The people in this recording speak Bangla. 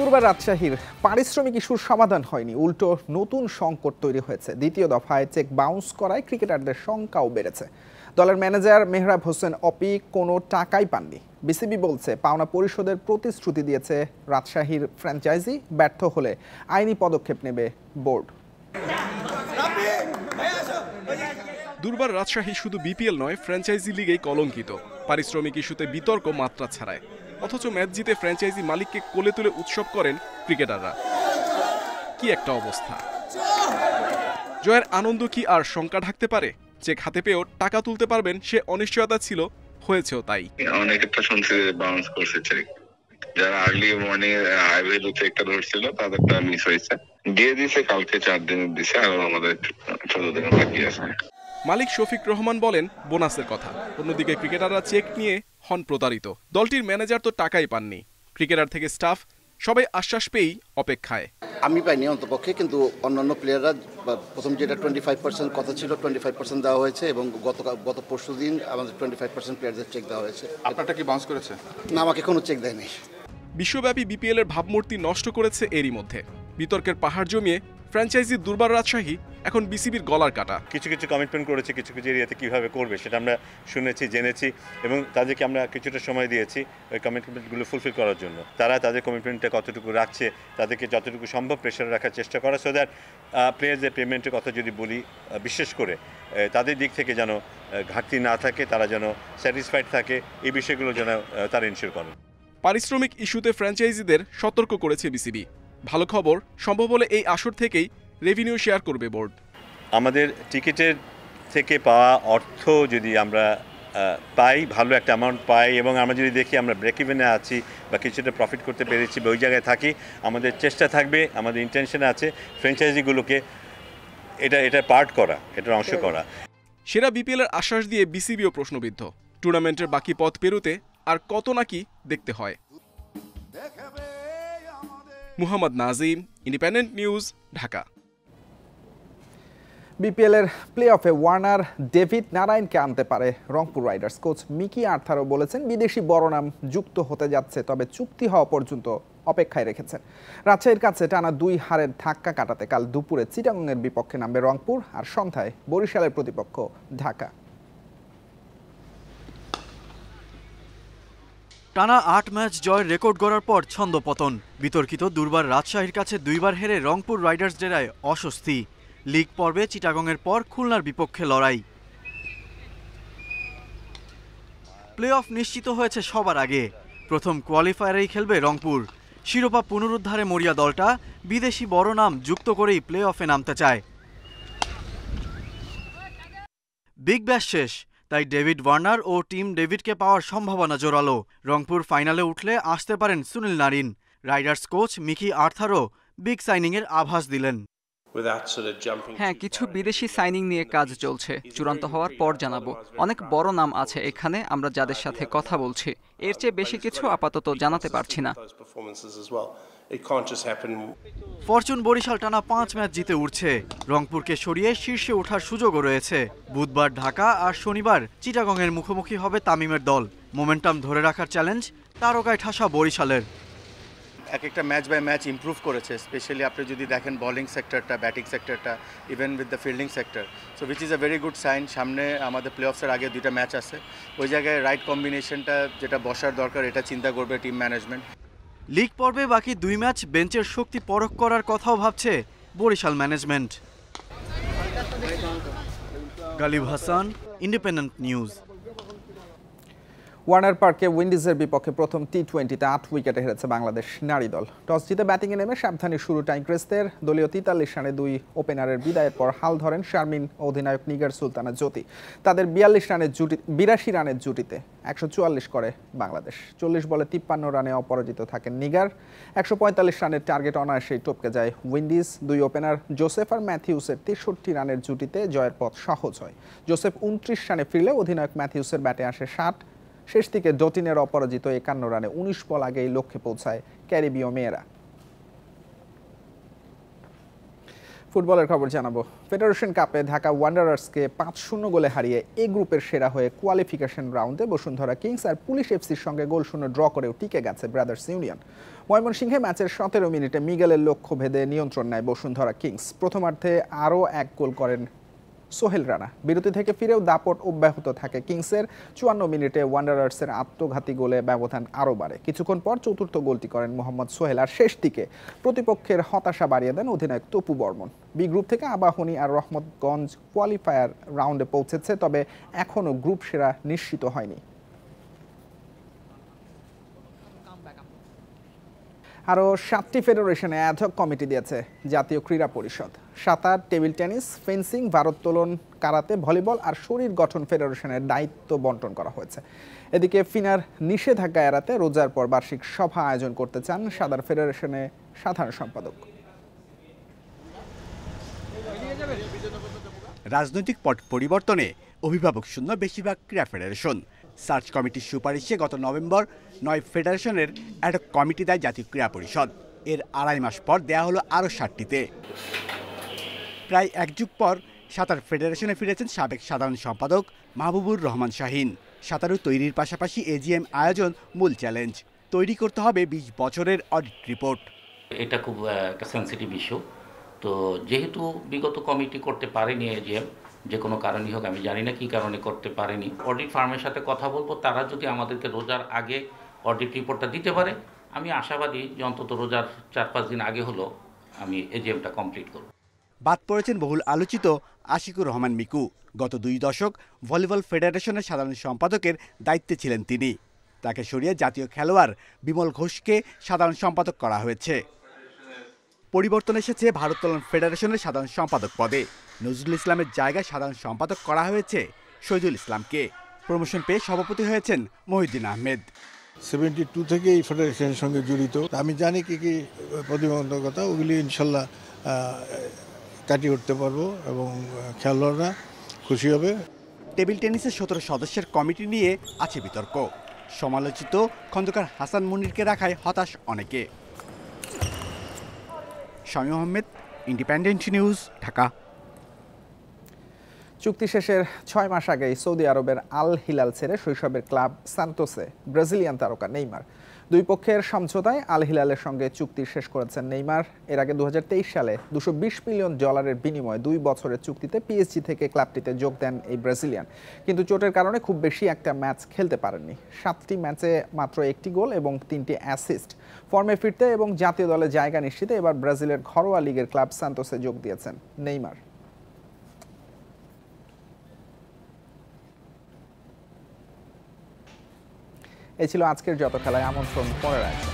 দুর্বার রাজশাহীর পারিশ্রমিক ইস্যুর সমাধান হয়নি, উল্টো নতুন সংকট তৈরি হয়েছে। দ্বিতীয় দফায় চেক বাউন্স করায় ক্রিকেটারদের শঙ্কাও বেড়েছে। দলের ম্যানেজার মেহরাব হোসেন অপি কোনো টাকাই পাননি। বিসিবি বলছে পাওনা পরিশোধের প্রতিশ্রুতি দিয়েছে রাজশাহীর ফ্র্যাঞ্চাইজি, ব্যর্থ হলে আইনি পদক্ষেপ নেবে বোর্ড। দুর্বার রাজশাহী শুধু বিপিএল নয়, ফ্র্যাঞ্চাইজি লিগেই কলঙ্কিত। পারিশ্রমিক ইস্যুতে বিতর্ক মাত্রা ছাড়ায়, অথচ ম্যাচ জিতে ফ্র্যাঞ্চাইজি মালিককে কোলে তুলে উৎসব করেন ক্রিকেটাররা। কি একটা অবস্থা! জয়ের আনন্দ কি আর শঙ্কা ঢাকতে পারে? চেক হাতে পেয়েও টাকা তুলতে পারবেন সে অনিশ্চয়তা ছিল, হয়েছেও তাই। অনেকটা শুনছি বাউন্স করছে চেক, যারা আর্লি মর্নিং হাই ভ্যালু চেকটা ধরছিল তাদেরটা মিস হয়েছে, দিয়ে দিয়েছে কালকে 4 দিনের দিছে, আর আমাদের 14 দিনের বাকি আছে। মালিক শফিক রহমান বলেন বোনাসের কথা, অন্যদিকে ক্রিকেটাররা চেক নিয়ে হন প্রতারিত। দলটির ম্যানেজার তো টাকাই পাননি, ক্রিকেটার থেকে স্টাফ সবাই আশ্বাস পেয়েই অপেক্ষায়। আমি পাইনি অন্তপক্ষে, কিন্তু অন্যান্য প্লেয়াররা প্রথম যেটা 25% কথা ছিল 25% দেওয়া হয়েছে, এবং গত পরশু দিন আমাদের 25% প্লেয়ারদের চেক দেওয়া হয়েছে। আপনারটা কি বাউন্স করেছে? না, আমাকে কোনো চেক দেয়নি। বিশ্বব্যাপী বিপিএল এর ভাবমূর্তি নষ্ট করেছে এরই মধ্যে। বিতর্কের পাহাড় জমিয়ে ফ্র্যাঞ্চাইজি দুর্বার রাজশাহী এখন বিসিবির গলার কাটা। কিছু কমিটমেন্ট করেছে, কিছু এরিয়াতে কীভাবে করবে সেটা আমরা শুনেছি, জেনেছি, এবং তাদেরকে আমরা কিছুটা সময় দিয়েছি ওই কমিটমেন্টগুলো ফুলফিল করার জন্য। তারা তাদের কমিটমেন্টটা কতটুকু রাখছে, তাদেরকে যতটুকু সম্ভব প্রেশার রাখার চেষ্টা করা, সো দ্যাট প্লেয়ারদের পেমেন্টের কথা যদি বলি, বিশেষ করে তাদের দিক থেকে যেন ঘাটতি না থাকে, তারা যেন স্যাটিসফাইড থাকে, এই বিষয়গুলো যেন তারা ইনশিওর করেন। পারিশ্রমিক ইস্যুতে ফ্র্যাঞ্চাইজিদের সতর্ক করেছে বিসিবি। ভালো খবর, সম্ভব হলে এই আসর থেকেই রেভিনিউ শেয়ার করবে বোর্ড। আমাদের টিকিটের থেকে পাওয়া অর্থ যদি আমরা পাই, ভালো একটা অ্যামাউন্ট পাই, এবং আমরা যদি দেখি আমরা ব্রেক ইভেনে আছি বা কিছুটা প্রফিট করতে পেরেছি বা ওই জায়গায় থাকি, আমাদের চেষ্টা থাকবে, আমাদের ইন্টেনশন আছে ফ্র্যাঞ্চাইজিগুলোকে এটা পার্ট করা, এটার অংশ করা। সেরা বিপিএল এর আশ্বাস দিয়ে বিসিবিও প্রশ্নবিদ্ধ। টুর্নামেন্টের বাকি পথ পেরোতে আর কত নাকি দেখতে হয়। Muhammad Nazim, independent news, Dhaka. BPL এর প্লে অফে ওয়ার্নার ডেভিড নারায়ণকে আনতে পারে রংপুর রাইডার্স। কোচ মিকি আর্থারও বলেছেন বিদেশি বড় নাম যুক্ত হতে যাচ্ছে, তবে চুক্তি হওয়া পর্যন্ত অপেক্ষায় রেখেছেন। রাজশাহীর কাছে টানা 2 হারের ধাক্কা কাটাতে কাল দুপুরে চিটাগংয়ের বিপক্ষে নামবে রংপুর, আর সন্ধ্যায় বরিশালের প্রতিপক্ষ ঢাকা। টানা 8 ম্যাচ জয়ের রেকর্ড গড়ার পর ছন্দপতন। বিতর্কিত দুর্বার রাজশাহীর কাছে 2 বার হেরে রংপুর রাইডার্স ডেরায় অস্বস্তি। লিগ পর্বে চিটাগংয়ের পর খুলনার বিপক্ষে লড়াই। প্লে অফ নিশ্চিত হয়েছে সবার আগে। প্রথম কোয়ালিফায়ারেই খেলবে রংপুর। শিরোপা পুনরুদ্ধারে মরিয়া দলটা বিদেশি বড় নাম যুক্ত করেই প্লে অফে নামতে চায়। বিগ ব্যাশ শেষ, তাই ডেভিড ওয়ার্নার ও টিম ডেভিডকে পাওয়ার সম্ভাবনা জোরালো। রংপুর ফাইনালে উঠলে আসতে পারেন Sunil Narine. Riders coach Mickey আর্থারও বিগ সাইনিংয়ের আভাস দিলেন। হ্যাঁ, কিছু বিদেশি সাইনিং নিয়ে কাজ চলছে, চূড়ান্ত হওয়ার পর জানাবো। অনেক বড় নাম আছে এখানে, আমরা যাদের সাথে কথা বলছি। এর চেয়ে বেশি কিছু আপাতত জানাতে পারছি না। ফরচুন বরিশাল টানা 5 ম্যাচ জিতে উঠছে। রংপুরকে সরিয়ে শীর্ষে ওঠার সুযোগও রয়েছে। বুধবার ঢাকা আর শনিবার চিটাগংয়ের মুখোমুখি হবে তামিমের দল। মোমেন্টাম ধরে রাখার চ্যালেঞ্জ তারকায় ঠাসা বরিশালের। এক একটা ম্যাচ বাই ম্যাচ ইমপ্রুভ করেছে, স্পেশালি আপনি যদি দেখেন বোলিং সেক্টরটা, ব্যাটিং সেক্টরটা, even with the fielding sector, so which is a very good sign. সামনে আমাদের প্লে অফসের আগে 2টা ম্যাচ আছে, ওই জায়গায় রাইট কম্বিনেশনটা যেটা বসার দরকার এটা চিন্তা করবে টিম ম্যানেজমেন্ট। লিগ পর্বে বাকি 2 ম্যাচ বেঞ্চের শক্তি পরখ করার কথাও ভাবছে Barishal management. Galib Hasan, independent news. Warner পার্কে উইন্ডিজের বিপক্ষে প্রথম টি20তে 8 উইকেটে হেরেছে বাংলাদেশ নারী দল। টস জিতে ব্যাটিংয়ে নেমে সাবধানী শুরু টাইগ্রেসদের। দলীয় 43 রানে 2 ওপেনারের বিদায়ের পর হাল ধরেন শারমিন ও অধিনায়ক নিগার সুলতানা জ্যোতি। তাদের 82 রানের জুটিতে 144 করে বাংলাদেশ। 40 বলে 53 রানে অপরাজিত থাকেন নিগার। 145 রানের টার্গেট অনায়াসেই টপকে যায় উইন্ডিজ। 2 ওপেনার জোসেফ আর ম্যাথিউসের 63 রানের জুটিতে জয়ের পথ সহজ হয়। জোসেফ 29 রানে ফিরলে অধিনায়ক ম্যাথিউসের ব্যাটে আসে 60। শেষ দিকে ডটিনের অপরাজিত 51 রানে 19 বল আগেই লক্ষ্যে পৌঁছায় ক্যারিবীয় মেয়েরা। ফুটবলের খবর জানাবো। ফেডারেশন কাপে ঢাকা ওয়ান্ডারার্সকে 5-0 গোলে হারিয়ে এ গ্রুপের সেরা হয়ে কোয়ালিফিকেশন রাউন্ডে বসুন্ধরা কিংস আর পুলিশ এফসির সঙ্গে গোল শূন্য ড্র করেও টিকে গেছে ব্রাদার্স ইউনিয়ন। ময়মনসিংহে ম্যাচের 17 মিনিটে মিগেলের লক্ষ্য ভেদে নিয়ন্ত্রণ নেয় বসুন্ধরা কিংস। প্রথমার্ধে আরও এক গোল করেন সোহেল রানা। বিরতি থেকে ফিরেও দাপট অব্যাহত থাকে কিংসের। 54 মিনিটে ওয়ান্ডারার্সের আত্মঘাতী গোলে ব্যবধান আরও বাড়ে। কিছুক্ষণ পর চতুর্থ গোলটি করেন মোহাম্মদ সোহেল। আর শেষ দিকে প্রতিপক্ষের হতাশা বাড়িয়ে দেন অধিনায়ক তপু বর্মন। বি গ্রুপ থেকে আবাহনী আর রহমতগঞ্জ কোয়ালিফায়ার রাউন্ডে পৌঁছেছে, তবে এখনও গ্রুপ সেরা নিশ্চিত হয়নি। আরও 7টি ফেডারেশনে অ্যাডহক কমিটি দিয়েছে জাতীয় ক্রীড়া পরিষদ। সাঁতার, টেবিল টেনিস, ফেন্সিং, ভারোত্তোলন, কারাতে, ভলিবল আর শরীর গঠন ফেডারেশনের দায়িত্ব বন্টন করা হয়েছে। এদিকে ফিনার নিষেধাজ্ঞা এড়াতে রোজার পর বার্ষিক সভা আয়োজন করতে চান সাঁতার ফেডারেশনের সাধারণ সম্পাদক। রাজনৈতিক পট পরিবর্তনে অভিভাবক শূন্য বেশিরভাগ ক্রীড়া ফেডারেশন। সার্চ কমিটির সুপারিশে গত নভেম্বর 9 ফেডারেশনের অ্যাডহক কমিটি দেয় জাতীয় ক্রীড়া পরিষদ। এর 2.5 মাস পর দেয়া হলো আরও 7টিতে। প্রায় এক যুগ পর সাঁতার ফেডারেশনে ফিরেছেন সাবেক সাধারণ সম্পাদক মাহবুবুর রহমান শাহীন। সাঁতারু তৈরির পাশাপাশি এজিএম আয়োজন মূল চ্যালেঞ্জ। তৈরি করতে হবে 20 বছরের অডিট রিপোর্ট। এটা খুব একটা সেন্সিটিভ ইস্যু। তো যেহেতু বিগত কমিটি করতে পারেনি এজিএম, যে কোনো কারণই হোক, আমি জানি না কী কারণে করতে পারেনি, অডিট ফার্মের সাথে কথা বলবো। তারা যদি আমাদেরকে রোজার আগে অডিট রিপোর্টটা দিতে পারে, আমি আশাবাদী যে অন্তত রোজার 4-5 দিন আগে হলো আমি এজিএমটা কমপ্লিট করব। বাদ পড়েছেন বহুল আলোচিত আশিকুর রহমান মিকু। গত 2 দশক ভলিবল ফেডারেশনের সাধারণ সম্পাদকের দায়িত্বে ছিলেন তিনি। তাকে সরিয়ে জাতীয় খেলোয়াড় বিমল ঘোষকে সাধারণ সম্পাদক করা হয়েছে। পরিবর্তন এসেছে ভারোত্তোলন ফেডারেশনের সাধারণ সম্পাদক পদে। নজরুল ইসলামের জায়গায় সাধারণ সম্পাদক করা হয়েছে শহীদুল ইসলামকে। প্রমোশন পেয়ে সভাপতি হয়েছেন মহিউদ্দিন আহমেদ। 72 থেকে এই ফেডারেশনের সঙ্গে জড়িত। আমি জানি কি কি প্রতিবন্ধকতা, ওগুলি ইনশাল্লাহ কাটিয়ে উঠতে পারবো এবং খেলোয়াড়রা খুশি হবে। টেবিল টেনিসের 17 সদস্যের কমিটি নিয়ে আছে বিতর্ক। সমালোচিত খন্দকার হাসান মুনিরকে রাখায় হতাশ অনেকে। Shamim Ahmed, independent news, Dhaka. চুক্তি শেষের 6 মাস আগেই সৌদি আরবের আল হিলাল ছেড়ে শৈশবের ক্লাব সান্তোসে ব্রাজিলিয়ান তারকা নেইমার। দুই পক্ষের সমঝোতায় আল হিলালের সঙ্গে চুক্তি শেষ করেছেন নেইমার। এর আগে 2023 সালে $220 মিলিয়ন বিনিময়ে 2 বছরের চুক্তিতে পিএসজি থেকে ক্লাবটিতে যোগ দেন এই ব্রাজিলিয়ান। কিন্তু চোটের কারণে খুব বেশি একটা ম্যাচ খেলতে পারেননি। 7টি ম্যাচে মাত্র 1টি গোল এবং 3টি অ্যাসিস্ট। ফর্মে ফিরতে এবং জাতীয় দলে জায়গা নিশ্চিতে এবার ব্রাজিলের ঘরোয়া লিগের ক্লাব সান্তোসে যোগ দিয়েছেন নেইমার। এই ছিল আজকের যত খেলায় আমন্ত্রণ, পরের আয়োজন।